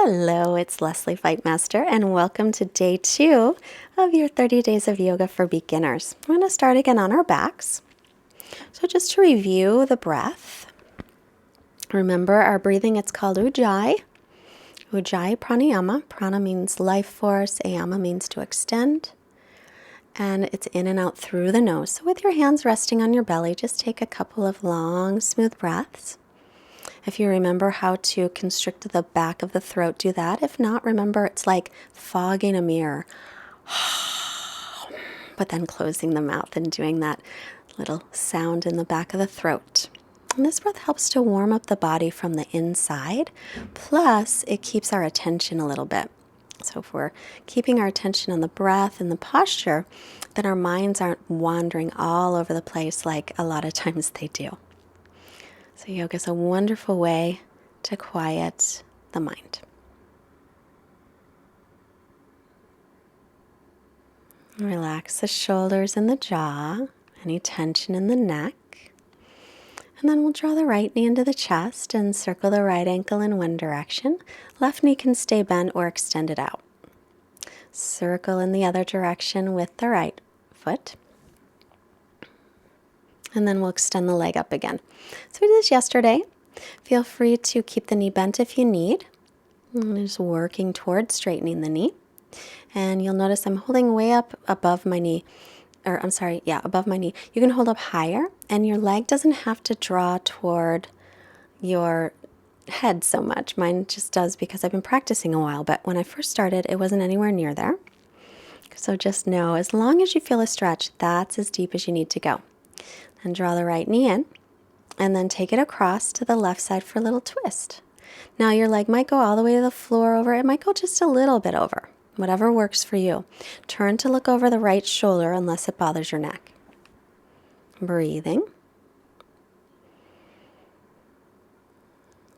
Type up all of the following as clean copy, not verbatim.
Hello, it's Leslie Fightmaster, and welcome to day 2 of your 30 days of yoga for beginners. We're going to start again on our backs. So just to review the breath, remember our breathing, it's called Ujjayi. Ujjayi pranayama. Prana means life force, ayama means to extend, and it's in and out through the nose. So with your hands resting on your belly, just take a couple of long, smooth breaths. If you remember how to constrict the back of the throat, do that. If not, remember it's like fogging a mirror, but then closing the mouth and doing that little sound in the back of the throat. And this breath helps to warm up the body from the inside, plus it keeps our attention a little bit. So if we're keeping our attention on the breath and the posture, then our minds aren't wandering all over the place like a lot of times they do. So yoga is a wonderful way to quiet the mind. Relax the shoulders and the jaw, any tension in the neck. And then we'll draw the right knee into the chest and circle the right ankle in one direction. Left knee can stay bent or extended out. Circle in the other direction with the right foot. And then we'll extend the leg up again. So we did this yesterday. Feel free to keep the knee bent if you need. I'm just working towards straightening the knee. And you'll notice I'm holding way up above my knee. Above my knee. You can hold up higher, and your leg doesn't have to draw toward your head so much. Mine just does because I've been practicing a while, but when I first started, it wasn't anywhere near there. So just know, as long as you feel a stretch, that's as deep as you need to go. And draw the right knee in, and then take it across to the left side for a little twist. Now your leg might go all the way to the floor over. It might go just a little bit over. Whatever works for you. Turn to look over the right shoulder unless it bothers your neck. Breathing.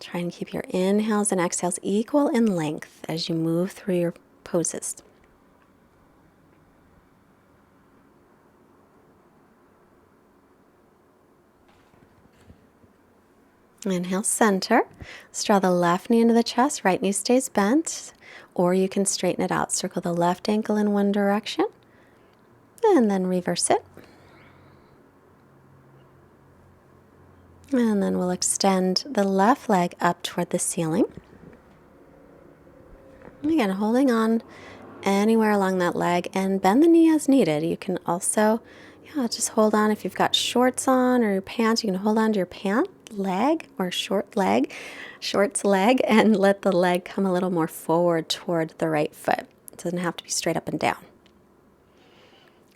Try and keep your inhales and exhales equal in length as you move through your poses. Inhale, center. Let's draw the left knee into the chest, right knee stays bent, or you can straighten it out. Circle the left ankle in one direction, and then reverse it. And then we'll extend the left leg up toward the ceiling. Again, holding on anywhere along that leg, and bend the knee as needed. You can also, just hold on. If you've got shorts on or your pants, you can hold on to your pant leg or shorts leg, and let the leg come a little more forward toward the right foot. It doesn't have to be straight up and down.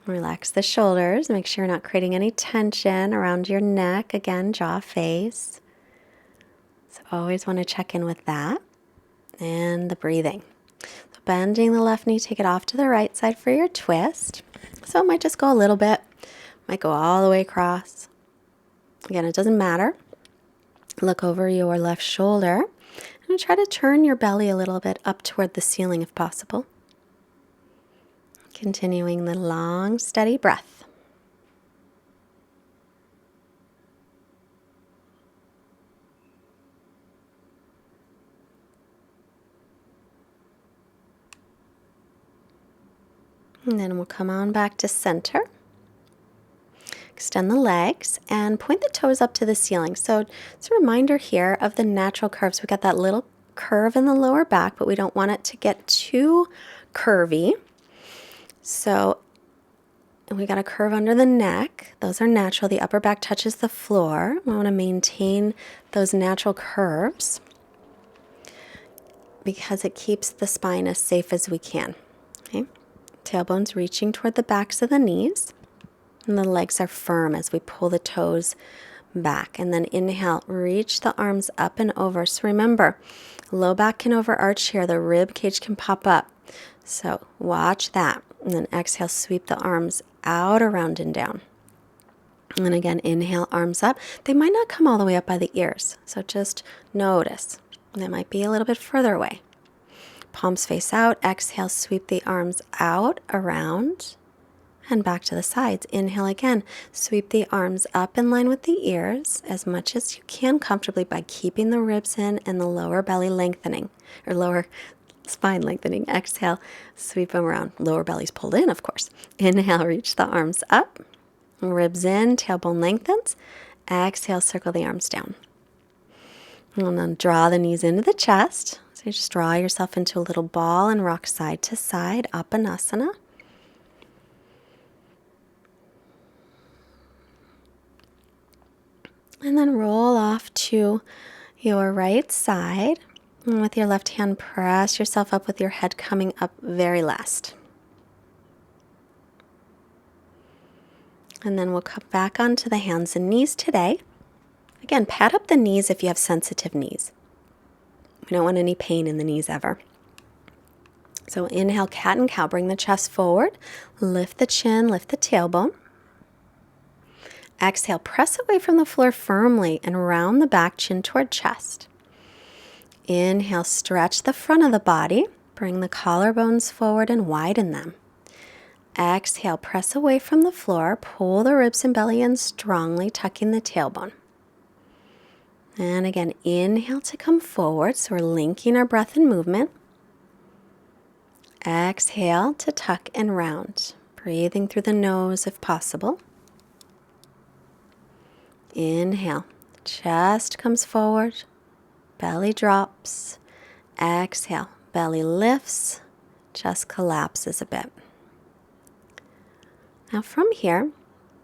Relax the shoulders. Make sure you're not creating any tension around your neck. Again, jaw face. So always want to check in with that. And the breathing. So bending the left knee, take it off to the right side for your twist. So it might just go a little bit. Might go all the way across. Again, it doesn't matter. Look over your left shoulder and try to turn your belly a little bit up toward the ceiling if possible. Continuing the long, steady breath. And then we'll come on back to center. Extend the legs and point the toes up to the ceiling. So it's a reminder here of the natural curves. We got that little curve in the lower back, but we don't want it to get too curvy. So we got a curve under the neck. Those are natural. The upper back touches the floor. We want to maintain those natural curves because it keeps the spine as safe as we can. Okay? Tailbones reaching toward the backs of the knees. And the legs are firm as we pull the toes back. And then inhale, reach the arms up and over. So remember, low back can overarch here. The rib cage can pop up. So watch that. And then exhale, sweep the arms out, around, and down. And again, inhale, arms up. They might not come all the way up by the ears. So just notice. They might be a little bit further away. Palms face out. Exhale, sweep the arms out, around, and back to the sides. Inhale again. Sweep the arms up in line with the ears as much as you can comfortably by keeping the ribs in and the lower belly lengthening, or lower spine lengthening. Exhale, sweep them around. Lower belly's pulled in, of course. Inhale, reach the arms up. Ribs in, tailbone lengthens. Exhale, circle the arms down. And then draw the knees into the chest. So you just draw yourself into a little ball and rock side to side, Apanasana. And then roll off to your right side. And with your left hand, press yourself up with your head coming up very last. And then we'll come back onto the hands and knees today. Again, pat up the knees if you have sensitive knees. We don't want any pain in the knees ever. So inhale, cat and cow. Bring the chest forward. Lift the chin, lift the tailbone. Exhale, press away from the floor firmly and round the back, chin toward chest. Inhale, stretch the front of the body. Bring the collarbones forward and widen them. Exhale, press away from the floor. Pull the ribs and belly in strongly, tucking the tailbone. And again, inhale to come forward. So we're linking our breath and movement. Exhale to tuck and round. Breathing through the nose if possible. Inhale, chest comes forward. Belly drops. Exhale, belly lifts. Chest collapses a bit. Now from here,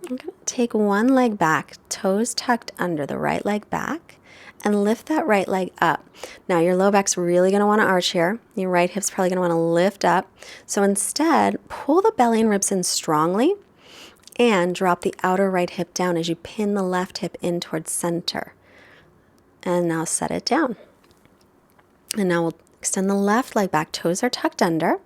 I'm going to take one leg back, toes tucked under the right leg back, and lift that right leg up. Now your low back's really going to want to arch here. Your right hip's probably going to want to lift up. So instead, pull the belly and ribs in strongly and drop the outer right hip down as you pin the left hip in towards center. And now set it down. And now we'll extend the left leg back. Toes are tucked under.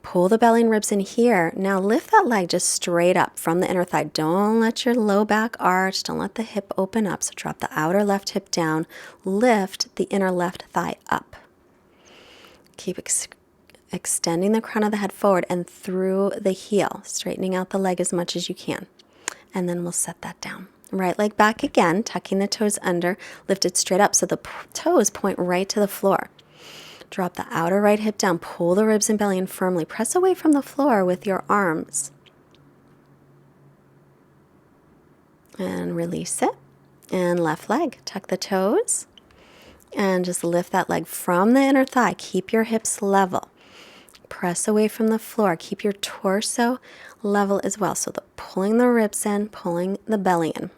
Pull the belly and ribs in here. Now lift that leg just straight up from the inner thigh. Don't let your low back arch. Don't let the hip open up. So drop the outer left hip down. Lift the inner left thigh up. Keep extending the crown of the head forward and through the heel, straightening out the leg as much as you can. And then we'll set that down. Right leg back again, tucking the toes under. Lift it straight up so the toes point right to the floor. Drop the outer right hip down. Pull the ribs and belly in firmly. Press away from the floor with your arms. And release it. And left leg. Tuck the toes. And just lift that leg from the inner thigh. Keep your hips level. Press away from the floor. Keep your torso level as well. So pulling the ribs in, pulling the belly in.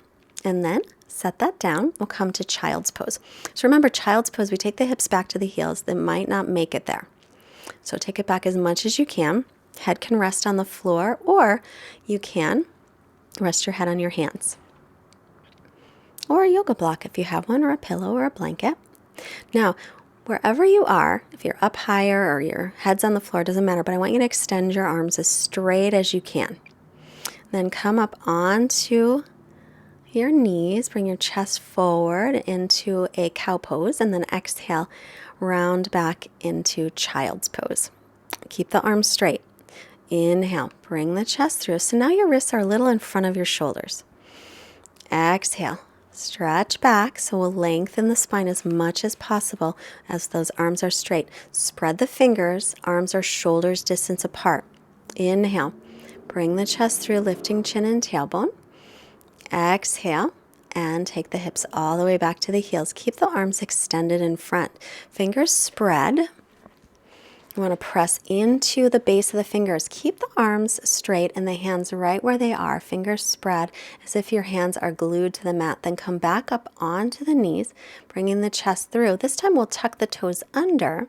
And then set that down. We'll come to child's pose. So remember, child's pose, we take the hips back to the heels. They might not make it there. So take it back as much as you can. Head can rest on the floor, or you can rest your head on your hands. Or a yoga block if you have one, or a pillow or a blanket. Now, wherever you are, if you're up higher or your head's on the floor, doesn't matter, but I want you to extend your arms as straight as you can. Then come up onto your knees, bring your chest forward into a cow pose, and then exhale, round back into child's pose. Keep the arms straight. Inhale, bring the chest through. So now your wrists are a little in front of your shoulders. Exhale, stretch back. So we'll lengthen the spine as much as possible as those arms are straight. Spread the fingers. Arms are shoulders distance apart. Inhale, bring the chest through, lifting chin and tailbone. Exhale, and take the hips all the way back to the heels. Keep the arms extended in front. Fingers spread. You want to press into the base of the fingers. Keep the arms straight and the hands right where they are. Fingers spread as if your hands are glued to the mat. Then come back up onto the knees, bringing the chest through. This time we'll tuck the toes under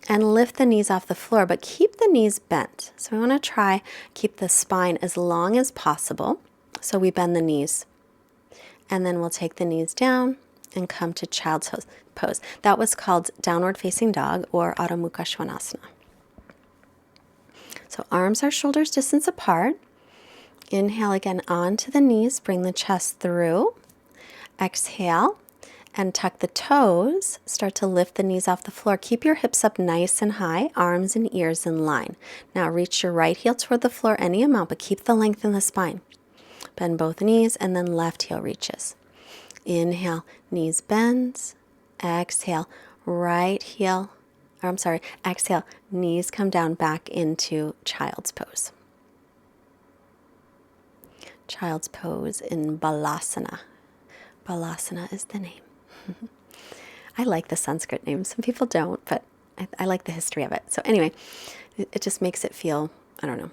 and lift the knees off the floor, but keep the knees bent. So we want to try keep the spine as long as possible. So we bend the knees. And then we'll take the knees down and come to child's pose. That was called downward facing dog or Adho Mukha Svanasana. So arms are shoulders distance apart. Inhale again onto the knees. Bring the chest through. Exhale. and tuck the toes. Start to lift the knees off the floor. Keep your hips up nice and high, arms and ears in line. Now reach your right heel toward the floor any amount, but keep the length in the spine. Bend both knees, and then left heel reaches. Inhale, knees bend. Exhale, exhale, knees come down back into child's pose. Child's pose in Balasana. Balasana is the name. I like the Sanskrit name. Some people don't, but I like the history of it. So anyway, it just makes it feel, I don't know,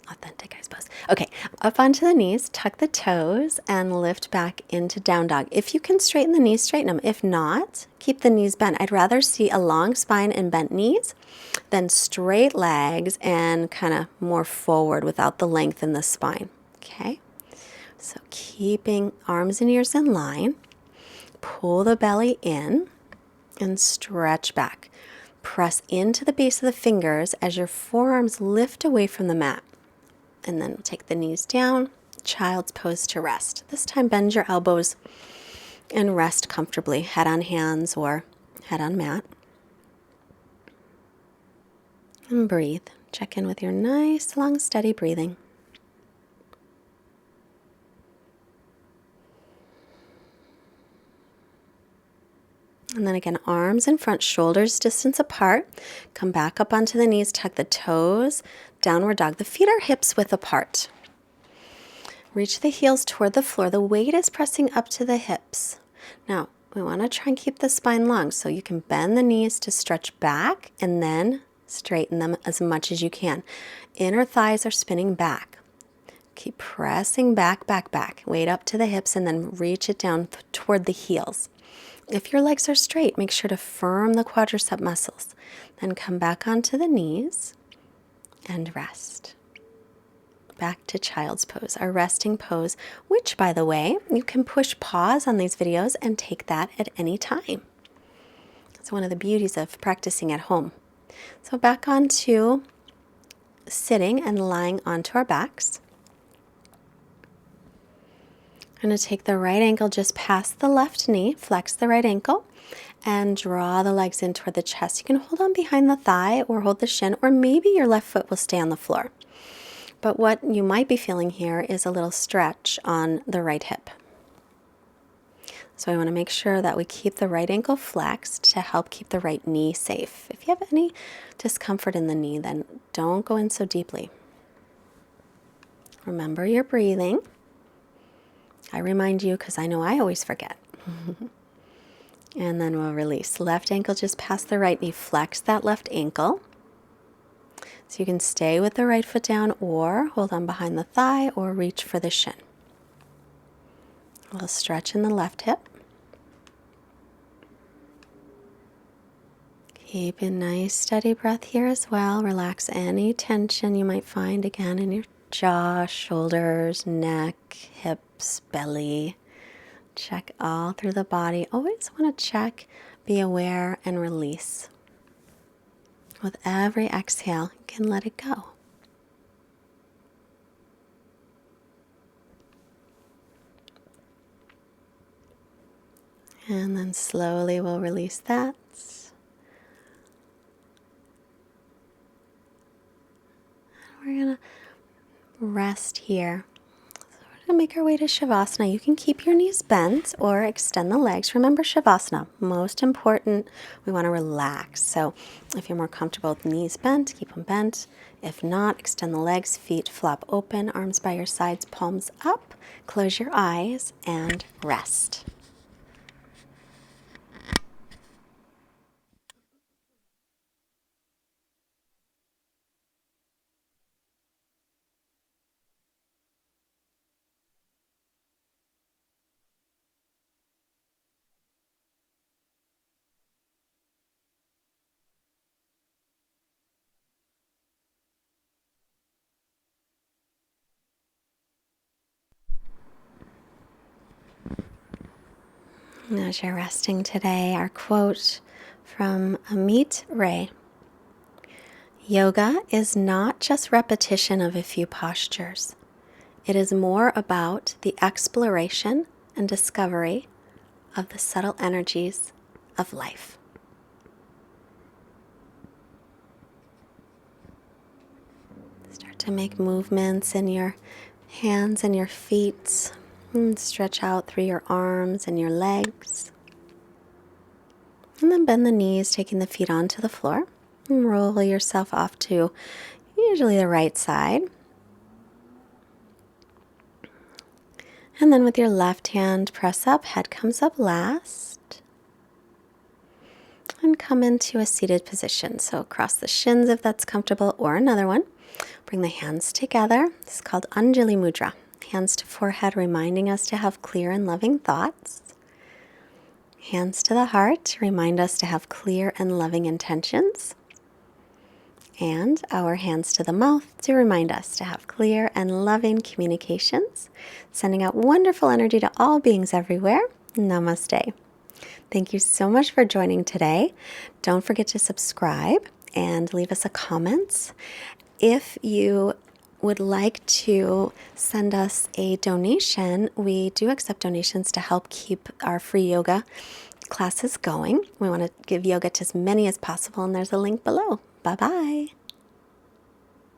authentic, I suppose. Okay, up onto the knees, tuck the toes, and lift back into down dog. If you can straighten the knees, straighten them. If not, keep the knees bent. I'd rather see a long spine and bent knees than straight legs and kind of more forward without the length in the spine. Okay, so keeping arms and ears in line, pull the belly in and stretch back. Press into the base of the fingers as your forearms lift away from the mat. And then take the knees down, child's pose to rest. This time bend your elbows and rest comfortably, head on hands or head on mat. And breathe. Check in with your nice, long, steady breathing. And then again, arms in front, shoulders distance apart. Come back up onto the knees, tuck the toes, downward dog. The feet are hips width apart. Reach the heels toward the floor. The weight is pressing up to the hips. Now, we want to try and keep the spine long, so you can bend the knees to stretch back and then straighten them as much as you can. Inner thighs are spinning back. Keep pressing back, back, back. Weight up to the hips and then reach it down toward the heels. If your legs are straight, make sure to firm the quadricep muscles. Then come back onto the knees and rest. Back to child's pose, our resting pose, which, by the way, you can push pause on these videos and take that at any time. It's one of the beauties of practicing at home. So back onto sitting and lying onto our backs. I'm going to take the right ankle just past the left knee, flex the right ankle, and draw the legs in toward the chest. You can hold on behind the thigh or hold the shin, or maybe your left foot will stay on the floor. But what you might be feeling here is a little stretch on the right hip. So I want to make sure that we keep the right ankle flexed to help keep the right knee safe. If you have any discomfort in the knee, then don't go in so deeply. Remember your breathing. I remind you because I know I always forget. And then we'll release. Left ankle just past the right knee. Flex that left ankle. So you can stay with the right foot down or hold on behind the thigh or reach for the shin. A little stretch in the left hip. Keep a nice steady breath here as well. Relax any tension you might find again in your jaw, shoulders, neck, hips, belly. Check all through the body. Always want to check, be aware, and release. With every exhale, you can let it go. And then slowly we'll release that. And we're going to rest here. To make our way to Savasana. You can keep your knees bent or extend the legs. Remember Savasana, most important, we want to relax. So if you're more comfortable with knees bent, keep them bent. If not, extend the legs, feet flop open, arms by your sides, palms up. Close your eyes and rest. As you're resting today, our quote from Amit Ray. Yoga is not just repetition of a few postures. It is more about the exploration and discovery of the subtle energies of life. Start to make movements in your hands and your feet. And stretch out through your arms and your legs. And then bend the knees, taking the feet onto the floor. And roll yourself off to usually the right side. And then with your left hand, press up, head comes up last. And come into a seated position. So cross the shins if that's comfortable, or another one. Bring the hands together. This is called Anjali Mudra. Hands to forehead, reminding us to have clear and loving thoughts. Hands to the heart, remind us to have clear and loving intentions. And our hands to the mouth to remind us to have clear and loving communications, sending out wonderful energy to all beings everywhere. Namaste. Thank you so much for joining today. Don't forget to subscribe and leave us a comment. If you would like to send us a donation, we do accept donations to help keep our free yoga classes going. We want to give yoga to as many as possible, and there's a link below. Bye-bye.